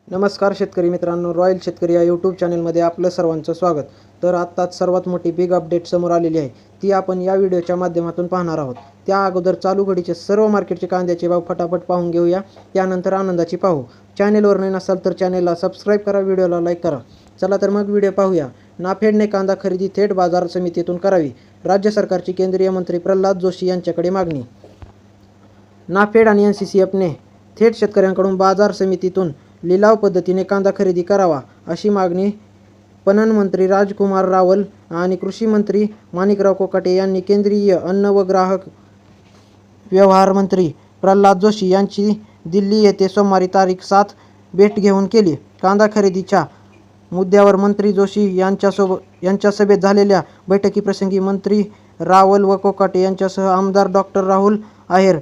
नमस्कार शेतकरी मित्रांनो, रॉयल शेतकरी या यूट्यूब चॅनलमध्ये आपलं सर्वांचं स्वागत. तर आत्ताच सर्वात मोठी बिग अपडेट समोर आलेली आहे, ती आपण या व्हिडिओच्या माध्यमातून पाहणार आहोत. त्या अगोदर चालू घडीचे सर्व मार्केटचे कांद्याचे भाव फटाफट पाहून घेऊया, त्यानंतर आनंदाची पाहू. चॅनेलवर नसाल तर चॅनेलला सबस्क्राईब करा, व्हिडिओला लाईक करा. चला तर मग व्हिडिओ पाहूया. नाफेडने कांदा खरेदी थेट बाजार समितीतून करावी, राज्य सरकारची केंद्रीय मंत्री प्रल्हाद जोशी यांच्याकडे मागणी. नाफेड आणि NCCFने थेट शेतकऱ्यांकडून बाजार समितीतून लिलाव पद्धतीने कांदा खरेदी करावा, अशी मागणी पणन मंत्री राजकुमार रावल आणि कृषी मंत्री माणिकराव कोकाटे यांनी केंद्रीय अन्न व ग्राहक व्यवहार मंत्री प्रल्हाद जोशी यांची दिल्ली येथे सोमवारी तारीख 7 भेट घेऊन केली. कांदा खरेदीच्या मुद्द्यावर मंत्री जोशी यांच्या सभेत झालेल्या बैठकीप्रसंगी मंत्री रावल व कोकाटे यांच्यासह आमदार डॉक्टर राहुल आहेर,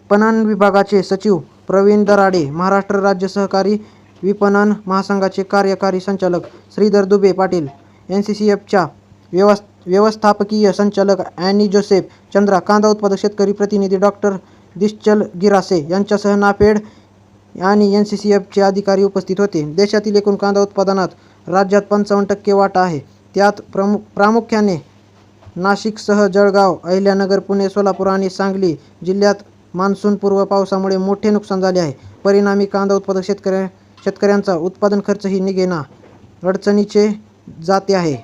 पणन विभागाचे सचिव प्रवीण दराडे, महाराष्ट्र राज्य सहकारी विपणन महासंघाचे कार्यकारी संचालक श्रीधर दुबे पाटील, NCCFच्या व्यवस्थापकीय संचालक ॲनी जोसेफ चंद्रा, कांदा उत्पादक शेतकरी प्रतिनिधी डॉक्टर दिश्चल गिरासे यांच्यासह नाफेड आणि NCCFचे अधिकारी उपस्थित होते. देशातील एकूण कांदा उत्पादनात राज्यात 55% वाटा आहे. त्यात प्रामुख्याने नाशिकसह जळगाव, अहिल्यानगर, पुणे, सोलापूर आणि सांगली जिल्ह्यात मान्सूनपूर्व पावसामुळे मोठे नुकसान झाले आहे. परिणामी कांदा उत्पादक शेतकऱ्यांचा उत्पादन खर्चही निघेना अडचणीचे जाते आहे.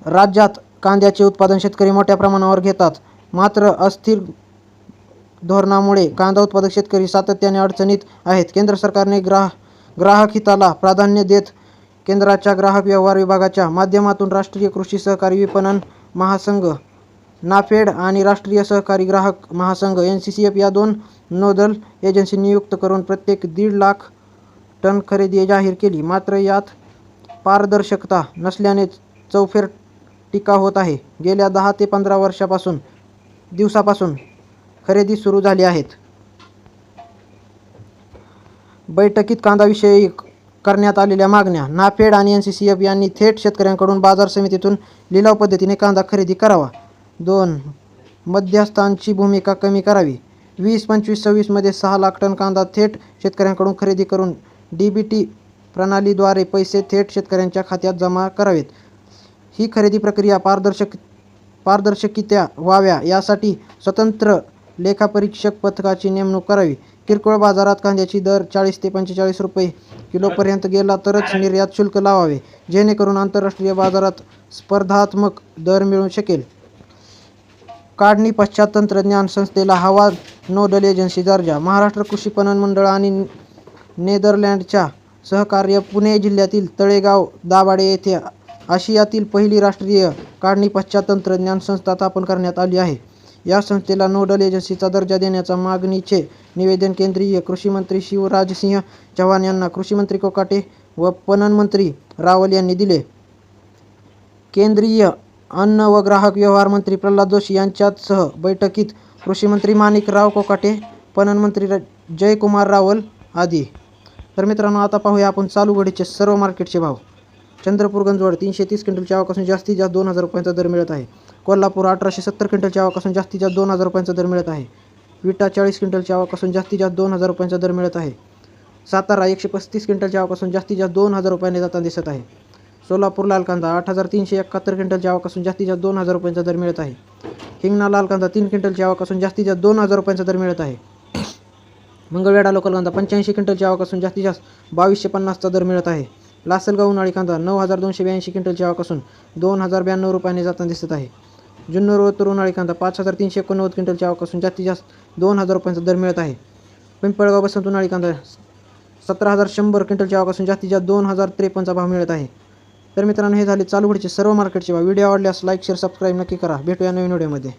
राज्यात कांद्याचे उत्पादन शेतकरी मोठ्या प्रमाणावर घेतात, मात्र अस्थिर धोरणामुळे कांदा उत्पादक शेतकरी सातत्याने अडचणीत आहेत. केंद्र सरकारने ग्राहक हिताला प्राधान्य देत केंद्राच्या ग्राहक व्यवहार विभागाच्या माध्यमातून राष्ट्रीय कृषी सहकारी विपणन महासंघ नाफेड आणि राष्ट्रीय सहकारी ग्राहक महासंघ NCCF या 2 नोडल एजन्सी नियुक्त करून प्रत्येक 1.5 लाख टन खरेदी जाहीर केली. मात्र यात पारदर्शकता नसल्याने चौफेर टीका होत आहे. गेल्या 10 ते 15 दिवसापासून खरेदी सुरू झाली आहेत. बैठकीत कांदाविषयी करण्यात आलेल्या मागण्या. नाफेड आणि NCCF यांनी थेट शेतकऱ्यांकडून बाजार समितीतून लिलाव पद्धतीने कांदा खरेदी करावा. 2. मध्यस्थांची भूमिका कमी करावी. 2025-26 मध्ये 6 लाख टन कांदा थेट शेतकऱ्यांकडून खरेदी करून DBT प्रणालीद्वारे पैसे थेट शेतकऱ्यांच्या खात्यात जमा करावेत. ही खरेदी प्रक्रिया पारदर्शकरित्या व्हाव्या यासाठी स्वतंत्र लेखापरीक्षक पथकाची नेमणूक करावी. किरकोळ बाजारात कांद्याची दर 40 ते 45 रुपये किलोपर्यंत गेला तरच निर्यात शुल्क लावावे, जेणेकरून आंतरराष्ट्रीय बाजारात स्पर्धात्मक दर मिळू शकेल. काढणी पश्चात तंत्रज्ञान संस्थेला हवा नोडल एजन्सी दर्जा. महाराष्ट्र कृषी पणन मंडळ आणि नेदरलँडच्या सहकार्य पुणे जिल्ह्यातील तळेगाव दाभाडे येथे आशियातील पहिली राष्ट्रीय काढणी पश्चात तंत्रज्ञान संस्था स्थापन करण्यात आली आहे. या संस्थेला नोडल एजन्सीचा दर्जा देण्याच्या मागणीचे निवेदन केंद्रीय कृषी मंत्री शिवराजसिंह चौहान यांना कृषी मंत्री कोकाटे व पणन मंत्री रावल यांनी दिले. केंद्रीय अन्न व ग्राहक व्यवहार मंत्री प्रल्हाद जोशी यांच्यासह बैठकीत कृषी मंत्री माणिकराव कोकाटे, पणन मंत्री जयकुमार रावल आदी. तर मित्रांनो, आता पाहूया आपण चालू घडीचे सर्व मार्केटचे भाव. चंद्रपूर गंजवड 330 क्विंटलच्या आवाकासून जास्तीत जास्त 2,000 रुपयांचा दर मिळत आहे. कोल्हापूर 1870 क्विंटलच्या आवाकासून जास्तीत जास्त 2,000 रुपयांचा दर मिळत आहे. विटा 40 क्विंटलच्या आवाकासून जास्तीत जास्त 2,000 रुपयांचा दर मिळत आहे. सातारा 135 क्विंटलच्या आवाकासून जास्तीत जास्त 2,000 रुपयांनी जाताना दिसत आहे. सोलापूर लाल कांदा 8,371 क्विंटलच्या आवाकासून जास्तीत जास्त 2,000 रुपयांचा दर मिळत आहे. हिंगणा लाल कांदा 3 क्विंटलच्या आवाकासून जास्तीत जास्त 2,000 रुपयांचा दर मिळत आहे. मंगळवेढा लोकल कांदा 85 क्विंटलच्या आवाकासून जास्तीत जास्त 2,250चा दर मिळत आहे. लासलगाव उन्हाळी कांदा 9,282 क्विंटलच्या आवाकासून 2,092 रुपयांनी जाताना दिसत आहे. जुन्नर उत्तर उन्हाळी कांदा 5,389 क्विंटलच्या आवाकासून जास्तीत जास्त 2,000 रुपयांचा दर मिळत आहे. पिंपळगाव बसंत उन्हाळी कांदा 17,100 क्विंटलच्या आवाकासून जास्तीत जास्त 2,053चा भाव मिळत आहे. तर मित्रांनो, हे झाले चालू घडीचे सर्व मार्केटचे भाव. व्हिडिओ आवडल्यास लाईक, शेअर, सबस्क्राईब नक्की करा. भेटूया नवीन व्हिडिओमध्ये.